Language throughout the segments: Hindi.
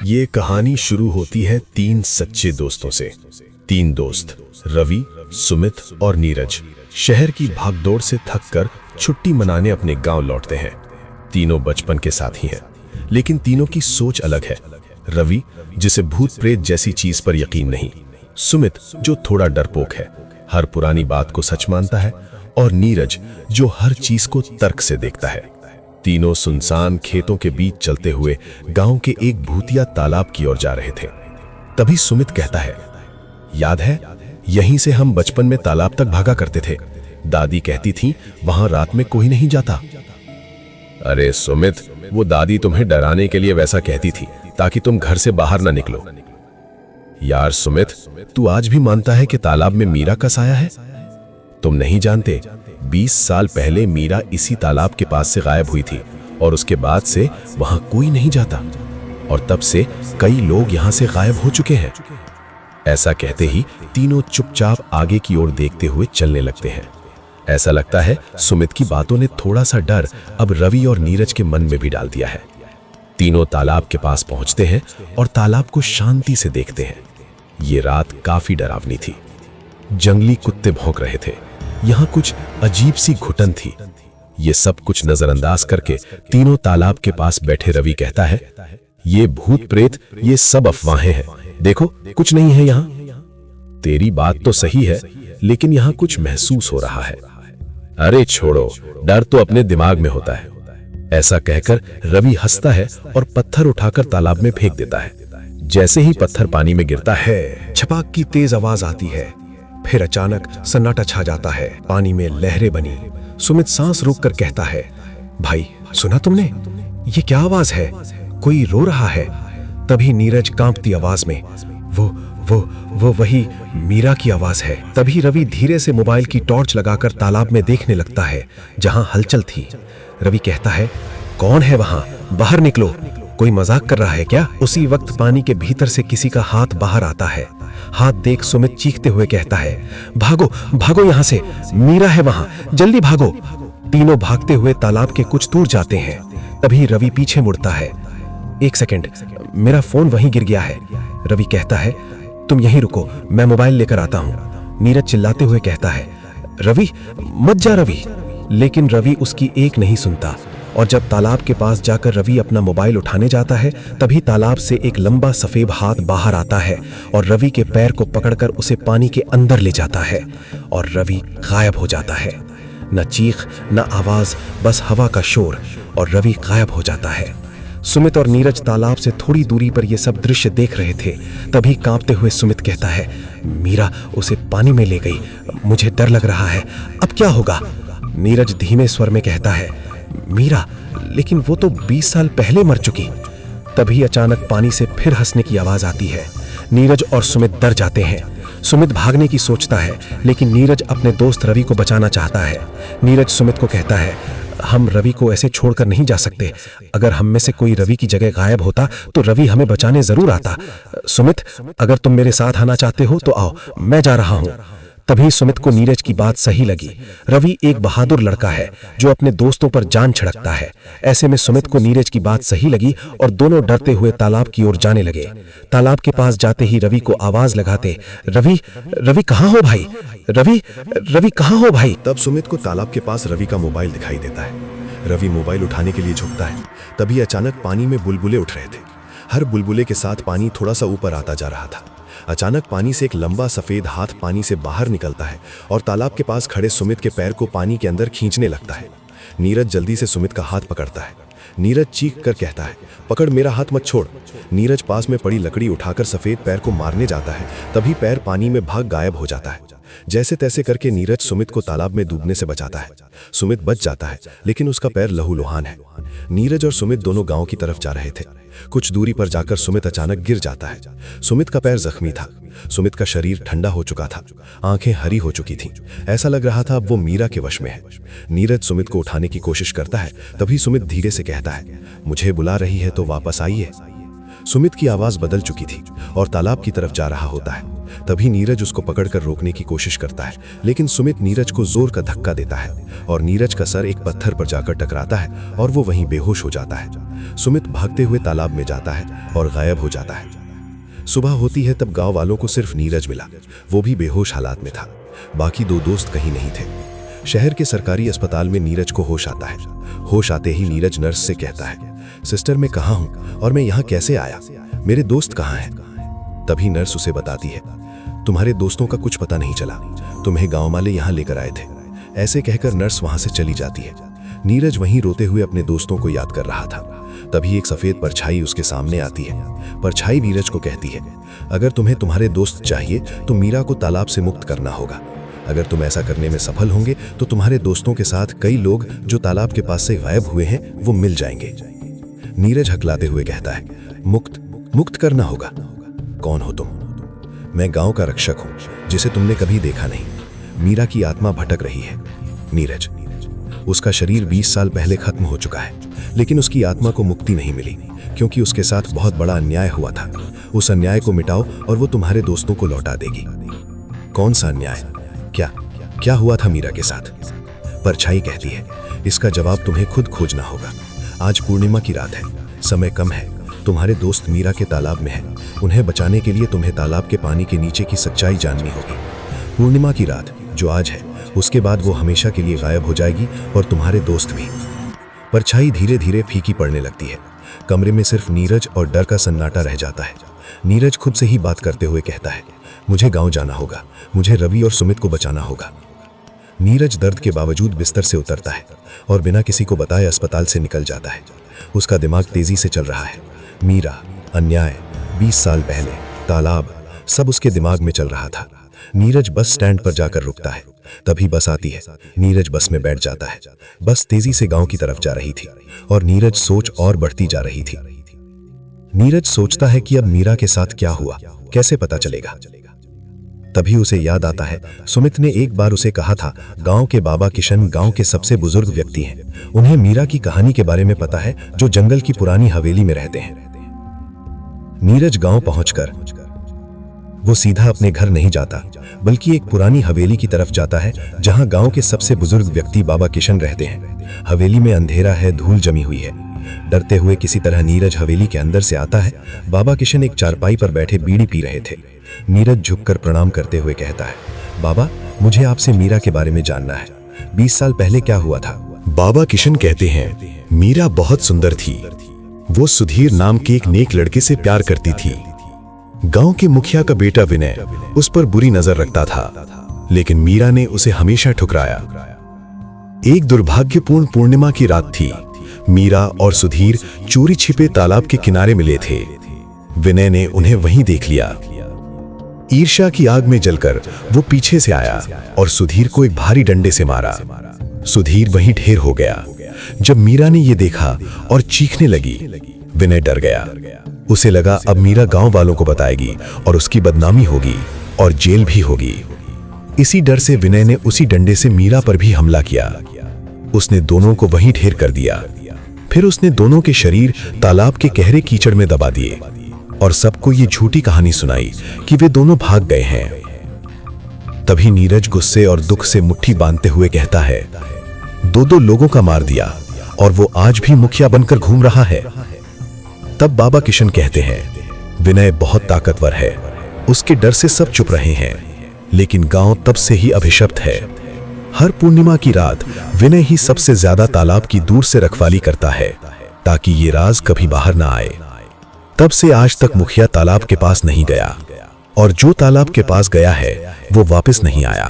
ये कहानी शुरू होती है तीन सच्चे दोस्तों से। तीन दोस्त रवि, सुमित और नीरज शहर की भागदौड़ से थककर छुट्टी मनाने अपने गांव लौटते हैं। तीनों बचपन के साथी हैं, लेकिन तीनों की सोच अलग है। रवि जिसे भूत प्रेत जैसी चीज पर यकीन नहीं, सुमित जो थोड़ा डरपोक है, हर पुरानी बात को सच मानता है, और नीरज जो हर चीज को तर्क से देखता है। तीनों सुनसान खेतों के बीच चलते हुए गांव के एक भूतिया तालाब की ओर जा रहे थे। तभी सुमित कहता है, याद है, यहीं से हम बचपन में तालाब तक भागा करते थे। दादी कहती थी वहां रात में कोई नहीं जाता। अरे सुमित, वो दादी तुम्हें डराने के लिए वैसा कहती थी ताकि तुम घर से बाहर ना निकलो। यार सुमित, तू आज भी मानता है कि तालाब में मीरा का साया है? तुम नहीं जानते, 20 साल पहले मीरा इसी तालाब के पास से गायब हुई थी और उसके बाद से वहां कोई नहीं जाता, और तब से कई लोग यहां से गायब हो चुके हैं। ऐसा कहते ही तीनों चुपचाप आगे की ओर देखते हुए चलने लगते हैं। ऐसा लगता है सुमित की बातों ने थोड़ा सा डर अब रवि और नीरज के मन में भी डाल दिया है। तीनों तालाब के पास पहुंचते हैं और तालाब को शांति से देखते हैं। ये रात काफी डरावनी थी। जंगली कुत्ते भौंक रहे थे, यहाँ कुछ अजीब सी घुटन थी। ये सब कुछ नजरअंदाज करके तीनों तालाब के पास बैठे रवि कहता है, ये भूत प्रेत, ये सब अफवाहें हैं, देखो कुछ नहीं है यहाँ। तेरी बात तो सही है, लेकिन यहाँ कुछ महसूस हो रहा है। अरे छोड़ो, डर तो अपने दिमाग में होता है। ऐसा कहकर रवि हंसता है और पत्थर उठाकर तालाब में फेंक देता है। जैसे ही पत्थर पानी में गिरता है, छपाक की तेज आवाज आती है। फिर अचानक सन्नाटा छा जाता है, पानी में लहरें बनी। सुमित सांस रोककर कहता है, भाई सुना तुमने? ये क्या आवाज है? कोई रो रहा है। तभी नीरज कांपती आवाज में, वो वही मीरा की आवाज है। तभी रवि धीरे से मोबाइल की टॉर्च लगाकर तालाब में देखने लगता है जहां हलचल थी। रवि कहता है, कौन है वहां? बाहर निकलो, कोई मजाक कर रहा है क्या? उसी वक्त पानी के भीतर से किसी का हाथ बाहर आता है। हाथ देख सुमित चीखते हुए कहता है, भागो भागो यहां से, मीरा है वहां, जल्दी भागो। तीनों भागते हुए तालाब के कुछ दूर जाते हैं। तभी रवि पीछे मुड़ता है। एक सेकंड, मेरा फोन वहीं गिर गया है। रवि कहता है, तुम यहीं रुको, मैं मोबाइल लेकर आता हूं। नीरज चिल्लाते हुए कहता है, रवि मत जा रवि। लेकिन रवि उसकी एक नहीं सुनता, और जब तालाब के पास जाकर रवि अपना मोबाइल उठाने जाता है, तभी तालाब से एक लंबा सफेद हाथ बाहर आता है और रवि के पैर को पकड़कर उसे पानी के अंदर ले जाता है, और रवि गायब हो जाता है। न चीख न आवाज, बस हवा का शोर, और रवि गायब हो जाता है। सुमित और नीरज तालाब से थोड़ी दूरी पर यह सब दृश्य देख रहे थे। तभी कांपते हुए सुमित कहता है, मीरा उसे पानी में ले गई, मुझे डर लग रहा है, अब क्या होगा? नीरज धीमे स्वर में कहता है, मीरा, लेकिन वो तो 20 साल पहले मर चुकी। तभी अचानक पानी से फिर हंसने की आवाज आती है। नीरज और सुमित डर जाते हैं। सुमित भागने की सोचता है, लेकिन नीरज अपने दोस्त रवि को बचाना चाहता है। नीरज सुमित को कहता है, हम रवि को ऐसे छोड़कर नहीं जा सकते। अगर हम में से कोई रवि की जगह गायब होता तो रवि हमें बचाने जरूर आता। सुमित, अगर तुम मेरे साथ आना चाहते हो तो आओ, मैं जा रहा हूं। तभी सुमित को नीरज की बात सही लगी। रवि एक बहादुर लड़का है जो अपने दोस्तों पर जान छिड़कता है। ऐसे में सुमित को नीरज की बात सही लगी और दोनों डरते हुए तालाब की ओर जाने लगे। तालाब के पास जाते ही रवि को आवाज लगाते, रवि, रवि कहाँ हो भाई? रवि कहाँ हो भाई? तब सुमित को तालाब के पास रवि का मोबाइल दिखाई देता है। रवि मोबाइल उठाने के लिए झुकता है। तभी अचानक पानी में बुलबुले उठ रहे थे। हर बुलबुले के साथ पानी थोड़ा सा ऊपर आता जा रहा था। अचानक पानी से एक लंबा सफेद हाथ पानी से बाहर निकलता है और तालाब के पास खड़े सुमित के पैर को पानी के अंदर खींचने लगता है। नीरज जल्दी से सुमित का हाथ पकड़ता है। नीरज चीख कर कहता है, पकड़, मेरा हाथ मत छोड़। नीरज पास में पड़ी लकड़ी उठाकर सफेद पैर को मारने जाता है। तभी पैर पानी में भाग गायब हो जाता है। जैसे तैसे करके नीरज सुमित को तालाब में डूबने से बचाता है। सुमित बच जाता है, लेकिन उसका पैर लहूलुहान है। नीरज और सुमित दोनों गांव की तरफ जा रहे थे। कुछ दूरी पर जाकर सुमित अचानक गिर जाता है। सुमित का पैर जख्मी था। सुमित का शरीर ठंडा हो चुका था, आंखें हरी हो चुकी थीं। ऐसा लग रहा था अब वो मीरा के वश में है। नीरज सुमित को उठाने की कोशिश करता है। तभी सुमित धीरे से कहता है, मुझे बुला रही है तो वापस आइए। सुमित की आवाज बदल चुकी थी और तालाब की तरफ जा रहा होता है। तभी नीरज उसको पकड़कर रोकने की कोशिश करता है, लेकिन सुमित नीरज को जोर का धक्का देता है और नीरज का सर एक पत्थर पर जाकर टकराता है और वो वहीं बेहोश हो जाता है। सुमित भागते हुए तालाब में जाता है और गायब हो जाता है। सुबह होती है तब गांव वालों को सिर्फ नीरज मिला, वो भी बेहोश हालात में था। बाकी दो दोस्त कहीं नहीं थे। शहर के सरकारी अस्पताल में नीरज को होश आता है। होश आते ही नीरज नर्स से कहता है, सिस्टर मैं कहाँ हूँ और मैं यहाँ कैसे आया, मेरे दोस्त कहाँ हैं? तभी नर्स उसे बताती है, तुम्हारे दोस्तों का कुछ पता नहीं चला, तुम्हें गांव वाले यहाँ लेकर आए थे। ऐसे कहकर नर्स वहां से चली जाती है। नीरज वहीं रोते हुए अपने दोस्तों को याद कर रहा था। तभी एक सफेद परछाई उसके सामने आती है। परछाई नीरज को कहती है, अगर तुम्हें तुम्हारे दोस्त चाहिए तो मीरा को तालाब से मुक्त करना होगा। अगर तुम ऐसा करने में सफल होंगे तो तुम्हारे दोस्तों के साथ कई लोग जो तालाब के पास से गायब हुए हैं वो मिल जाएंगे। नीरज हकलाते हुए कहता है, मुक्त करना होगा? कौन हो तुम? मैं गांव का रक्षक हूं जिसे तुमने कभी देखा नहीं। मीरा की आत्मा भटक रही है। नीरज, उसका शरीर 20 साल पहले खत्म हो चुका है, लेकिन उसकी आत्मा को मुक्ति नहीं मिली क्योंकि उसके साथ बहुत बड़ा अन्याय हुआ था। उस अन्याय को मिटाओ और वो तुम्हारे दोस्तों को लौटा देगी। कौन सा अन्याय? क्या हुआ था मीरा के साथ? परछाई कहती है, इसका जवाब तुम्हें खुद खोजना होगा। आज पूर्णिमा की रात है, समय कम है। तुम्हारे दोस्त मीरा के तालाब में हैं। उन्हें बचाने के लिए तुम्हें तालाब के पानी के नीचे की सच्चाई जाननी होगी। पूर्णिमा की रात जो आज है, उसके बाद वो हमेशा के लिए गायब हो जाएगी और तुम्हारे दोस्त भी। परछाई धीरे धीरे फीकी पड़ने लगती है। कमरे में सिर्फ नीरज और डर का सन्नाटा रह जाता है। नीरज खुद से ही बात करते हुए कहता है, मुझे गांव जाना होगा, मुझे रवि और सुमित को बचाना होगा। नीरज दर्द के बावजूद बिस्तर से उतरता है और बिना किसी को बताए अस्पताल से निकल जाता है। उसका दिमाग तेजी से चल रहा है। मीरा, अन्याय, 20 साल पहले, तालाब, सब उसके दिमाग में चल रहा था। नीरज बस स्टैंड पर जाकर रुकता है। तभी बस आती है। नीरज बस में बैठ जाता है। बस तेजी से गांव की तरफ जा रही थी और नीरज सोच और बढ़ती जा रही थी। नीरज सोचता है कि अब मीरा के साथ क्या हुआ, कैसे पता चलेगा। तभी उसे याद आता है, सुमित ने एक बार उसे कहा था, गांव के बाबा किशन गांव के सबसे बुजुर्ग व्यक्ति हैं। उन्हें मीरा की कहानी के बारे में पता है, जो जंगल की पुरानी हवेली में रहते हैं। नीरज गांव पहुंचकर वो सीधा अपने घर नहीं जाता, बल्कि एक पुरानी हवेली की तरफ जाता है जहां गांव के सबसे बुजुर्ग व्यक्ति बाबा किशन रहते हैं। हवेली में अंधेरा है, धूल जमी हुई है। डरते हुए किसी तरह नीरज हवेली के अंदर से आता है। बाबा किशन एक चारपाई पर बैठे बीड़ी पी रहे थे। नीरज झुककर प्रणाम करते हुए कहता है, बाबा, मुझे आपसे मीरा के बारे में जानना है। 20 साल पहले क्या हुआ था? बाबा किशन कहते हैं, मीरा बहुत सुंदर थी। वो सुधीर नाम के एक नेक लड़के से प्यार करती थी। गांव के मुखिया का बेटा विनय उस पर बुरी नजर रखता था, लेकिन मीरा ने उसे हमेशा ठुकराया। एक दुर्भाग्यपूर्ण पूर्णिमा की रात थी। मीरा और सुधीर चोरी छिपे तालाब के किनारे मिले थे। विनय ने उन्हें वहीं देख लिया। ईर्ष्या की आग में जलकर वो पीछे से आया और सुधीर को एक भारी डंडे से मारा। सुधीर वहीं ढेर हो गया। जब मीरा ने ये देखा और चीखने लगी, विनय डर गया। उसे लगा अब मीरा गांव वालों को बताएगी और उसकी बदनामी होगी और जेल भी होगी। इसी डर से विनय ने उसी डंडे से मीरा पर भी हमला किया। उसने दोनों को वहीं ढेर कर दिया। फिर उसने दोनों के शरीर तालाब के गहरे कीचड़ में दबा दिए और सबको ये झूठी कहानी सुनाई कि वे दोनों भाग गए हैं। तभी नीरज गुस्से और दुख से मुट्ठी बांधते हुए कहता है, दो लोगों का मार दिया और वो आज भी मुखिया बनकर घूम रहा है। तब बाबा किशन कहते हैं, विनय बहुत ताकतवर है, उसके डर से सब चुप रहे हैं, लेकिन गांव तब से ही अभिशप्त है। हर पूर्णिमा की रात विनय ही सबसे ज्यादा तालाब की दूर से रखवाली करता है ताकि ये राज कभी बाहर ना आए। तब से आज तक मुखिया तालाब के पास नहीं गया और जो तालाब के पास गया है वो वापस नहीं आया।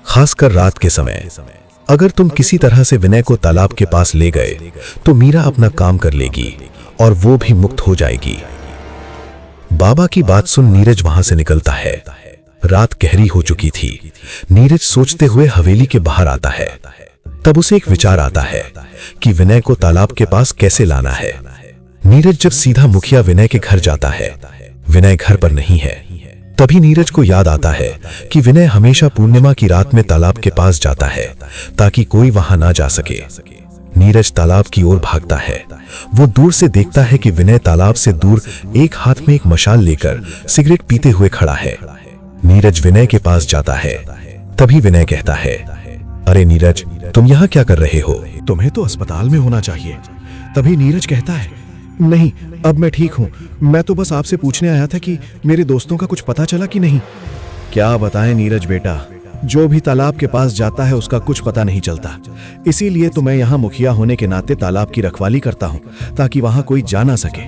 खासकर रात के समय अगर तुम किसी तरह से विनय को तालाब के पास ले गए तो मीरा अपना काम कर लेगी और वो भी मुक्त हो जाएगी। बाबा की बात सुन नीरज वहां से निकलता है। रात गहरी हो चुकी थी। नीरज सोचते हुए हवेली के बाहर आता है। तब उसे एक विचार आता है कि विनय को तालाब के पास कैसे लाना है। नीरज जब सीधा मुखिया विनय के घर जाता है, विनय घर पर नहीं है। तभी नीरज को याद आता है कि विनय हमेशा पूर्णिमा की रात में तालाब के पास जाता है ताकि कोई वहां ना जा सके। नीरज तालाब की ओर भागता है। वो दूर से देखता है कि विनय तालाब से दूर एक हाथ में एक मशाल लेकर सिगरेट पीते हुए खड़ा है। नीरज विनय के पास जाता है। तभी विनय कहता है, अरे नीरज, तुम यहाँ क्या कर रहे हो? तुम्हें तो अस्पताल में होना चाहिए। तभी नीरज कहता है, नहीं, अब मैं ठीक हूँ। मैं तो बस आपसे पूछने आया था कि मेरे दोस्तों का कुछ पता चला कि नहीं। क्या बताएं नीरज बेटा, जो भी तालाब के पास जाता है उसका कुछ पता नहीं चलता। इसीलिए तो मैं यहाँ मुखिया होने के नाते तालाब की रखवाली करता हूँ, ताकि वहां कोई जा ना सके।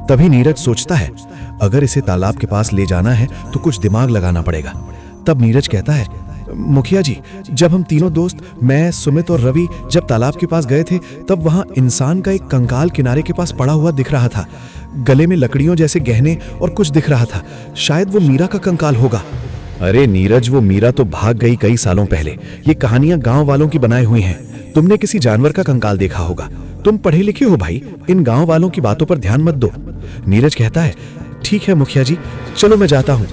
तभी नीरज सोचता है, अगर इसे तालाब के पास ले जाना है तो कुछ दिमाग लगाना पड़ेगा। तब नीरज कहता है, मुखिया जी, जब हम तीनों दोस्त, मैं, सुमित और रवि, जब तालाब के पास गए थे तब वहां इंसान का एक कंकाल किनारे के पास पड़ा हुआ दिख रहा था। गले में लकड़ियों जैसे गहने और कुछ दिख रहा था। शायद वो मीरा का कंकाल होगा। अरे नीरज, वो मीरा तो भाग गई कई सालों पहले। ये कहानियां गांव वालों की बनाई हुई हैं। तुमने किसी जानवर का कंकाल देखा होगा। तुम पढ़े लिखे हो भाई, इन गांव वालों की बातों पर ध्यान मत दो। नीरज कहता है, ठीक है मुखिया जी, चलो मैं जाता हूँ।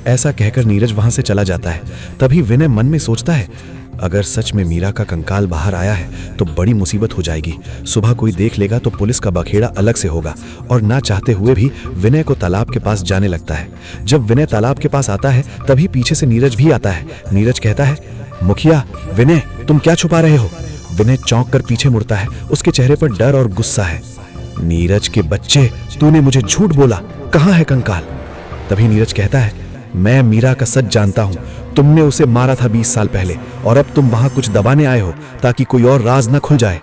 ऐसा कहकर नीरज वहां से चला जाता है। तभी विनय मन में सोचता है, अगर सच में मीरा का कंकाल बाहर आया है तो बड़ी मुसीबत हो जाएगी। सुबह कोई देख लेगा तो पुलिस का बखेड़ा अलग से होगा। और ना चाहते हुए भी विनय को तालाब के पास जाने लगता है। जब विनय तालाब के पास आता है तभी पीछे से नीरज भी आता है। नीरज कहता है, मुखिया, विनय, तुम क्या छुपा रहे हो? विनय चौंक कर पीछे मुड़ता है। उसके चेहरे पर डर और गुस्सा है। नीरज के बच्चे, तूने मुझे झूठ बोला, कहाँ है कंकाल? तभी नीरज कहता है, मैं मीरा का सच जानता हूं। तुमने उसे मारा था 20 साल पहले और अब तुम वहां कुछ दबाने आए हो ताकि कोई और राज न खुल जाए।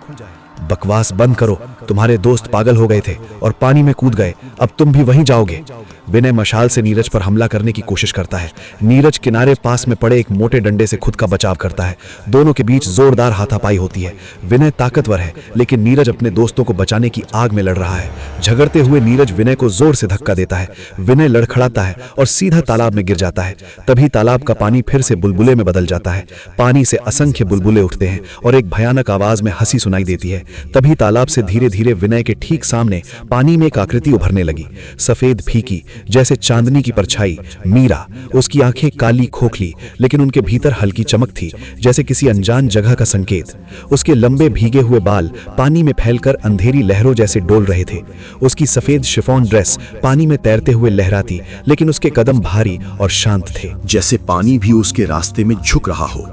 बकवास बंद करो। तुम्हारे दोस्त पागल हो गए थे और पानी में कूद गए। अब तुम भी वहीं जाओगे। विनय मशाल से नीरज पर हमला करने की कोशिश करता है। नीरज किनारे पास में पड़े एक मोटे डंडे से खुद का बचाव करता है। दोनों के बीच जोरदार हाथापाई होती है। विनय ताकतवर है, लेकिन नीरज अपने दोस्तों को बचाने की आग में लड़ रहा है। झगड़ते हुए नीरज विनय को जोर से धक्का देता है। विनय लड़खड़ाता है और सीधा तालाब में गिर जाता है। तभी तालाब का पानी फिर से बुलबुले में बदल जाता है। पानी से असंख्य बुलबुले उठते हैं और एक भयानक आवाज में हंसी सुनाई देती है। तभी तालाब से धीरे धीरे विनय के ठीक सामने पानी में एक आकृति उभरने लगी, सफेद फीकी जैसे चांदनी की परछाई। मीरा। उसकी आंखें काली खोखली, लेकिन उनके भीतर हल्की चमक थी, जैसे किसी अनजान जगह का संकेत। उसके लंबे भीगे हुए बाल पानी में फैलकर अंधेरी लहरों जैसे डोल रहे थे। उसकी सफेद शिफॉन ड्रेस पानी में तैरते हुए लहराती, लेकिन उसके कदम भारी और शांत थे, जैसे पानी भी उसके रास्ते में झुक रहा हो।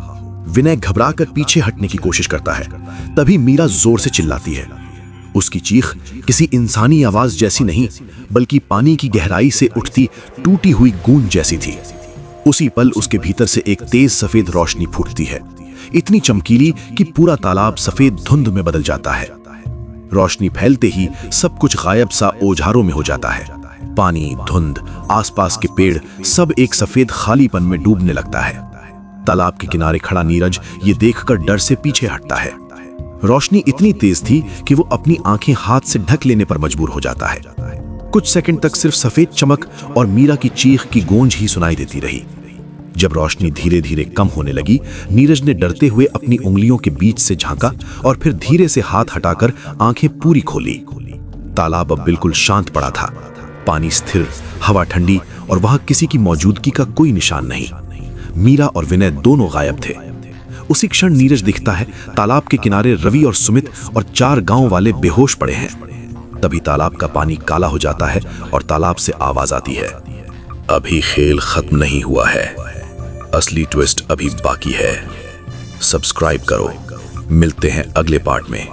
विनय घबराकर पीछे हटने की कोशिश करता है। तभी मीरा जोर से चिल्लाती है। उसकी चीख किसी इंसानी आवाज जैसी नहीं, बल्कि पानी की गहराई से उठती टूटी हुई गूंज जैसी थी। उसी पल उसके भीतर से एक तेज सफेद रोशनी फूटती है, इतनी चमकीली कि पूरा तालाब सफेद धुंध में बदल जाता है। रोशनी फैलते ही सब कुछ गायब सा ओझारों में हो जाता है। पानी, धुंध, आसपास के पेड़ सब एक सफेद खालीपन में डूबने लगता है। तालाब के किनारे खड़ा नीरज ये देखकर डर से पीछे हटता है। रोशनी इतनी तेज थी कि वो अपनी आंखें हाथ से ढक लेने पर मजबूर हो जाता है। कुछ सेकंड तक सिर्फ सफेद चमक और मीरा की चीख की गूंज ही सुनाई देती रही। जब रोशनी धीरे धीरे कम होने लगी, नीरज ने डरते हुए अपनी उंगलियों के बीच से झांका और फिर धीरे से हाथ हटाकर आंखें पूरी खोली। तालाब अब बिल्कुल शांत पड़ा था। पानी स्थिर, हवा ठंडी और वहां किसी की मौजूदगी का कोई निशान नहीं। मीरा और विनय दोनों गायब थे। उसी क्षण नीरज दिखता है। तालाब के किनारे रवि और सुमित और 4 गांव वाले बेहोश पड़े हैं। तभी तालाब का पानी काला हो जाता है और तालाब से आवाज आती है, अभी खेल खत्म नहीं हुआ है, असली ट्विस्ट अभी बाकी है। सब्सक्राइब करो। मिलते हैं अगले पार्ट में।